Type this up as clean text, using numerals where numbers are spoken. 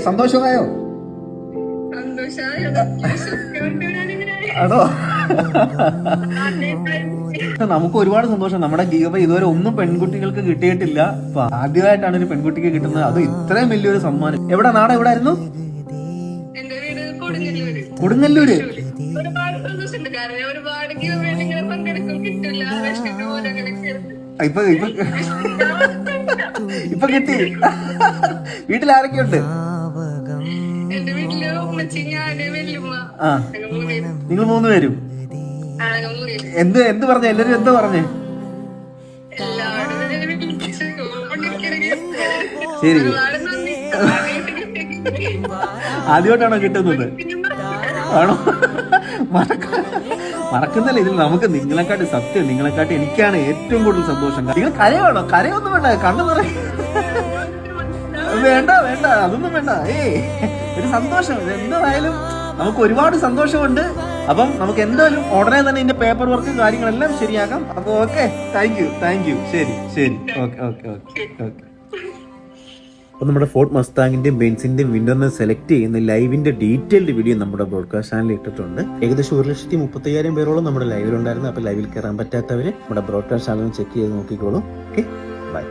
സന്തോഷമായോ? ആണോ? നമുക്ക് ഒരുപാട് സന്തോഷം. നമ്മുടെ ഗീവ ഇതുവരെ ഒന്നും പെൺകുട്ടികൾക്ക് കിട്ടിയിട്ടില്ല. അപ്പൊ ആദ്യമായിട്ടാണ് ഒരു പെൺകുട്ടിക്ക് കിട്ടുന്നത്, അത് ഇത്രയും വലിയൊരു സമ്മാനം. എവിടെ നാട് എവിടെ ആയിരുന്നു? കൊടുങ്ങല്ലൂര്. ഇപ്പൊ കിട്ടി. വീട്ടിൽ ആരൊക്കെയുണ്ട്? ആ, നിങ്ങൾ 3 പേരും. എന്ത് പറഞ്ഞ എല്ലാരും? എന്താ പറഞ്ഞേ? ശരി, ആദ്യമായിട്ടാണോ കിട്ടുന്നത്? ആണോ? മറക്കുന്നല്ലേ. ഇതിൽ നമുക്ക് നിങ്ങളെക്കാട്ടി സത്യം, നിങ്ങളെക്കാട്ടി എനിക്കാണ് ഏറ്റവും കൂടുതൽ സന്തോഷം. നിങ്ങൾ കരയാണോ? കരയൊന്നും വേണ്ട, കണ്ണു നിറ. വേണ്ട വേണ്ട, അതൊന്നും വേണ്ട. ഒരു സന്തോഷം. എന്തായാലും നമുക്ക് ഒരുപാട് സന്തോഷമുണ്ട്. അപ്പം നമുക്ക് എന്തായാലും ഉടനെ തന്നെ ഇതിന്റെ പേപ്പർ വർക്ക് കാര്യങ്ങളെല്ലാം ശരിയാക്കാം. അപ്പൊ ഓക്കെ, താങ്ക് യു. ശരി, ഓക്കെ. അപ്പോൾ നമ്മുടെ ഫോർഡ് മസ്താങ്ങിന്റെയും ബെൻസിന്റെയും വിൻഡോന്ന് സെലക്ട് ചെയ്യുന്ന ലൈവിന്റെ ഡീറ്റെയിൽഡ് വീഡിയോ നമ്മുടെ ബ്രോഡ്കാസ്റ്റ് ചാനലിൽ ഇട്ടിട്ടുണ്ട്. ഏകദേശം 1,35,000 പേരോളം നമ്മുടെ ലൈവിലുണ്ടായിരുന്നു. അപ്പോൾ ലൈവിൽ കയറാൻ പറ്റാത്തവര് നമ്മുടെ ബ്രോഡ്കാസ്റ്റ് ചാനൽ ചെക്ക് ചെയ്ത് നോക്കിക്കോളൂ. Okay, by.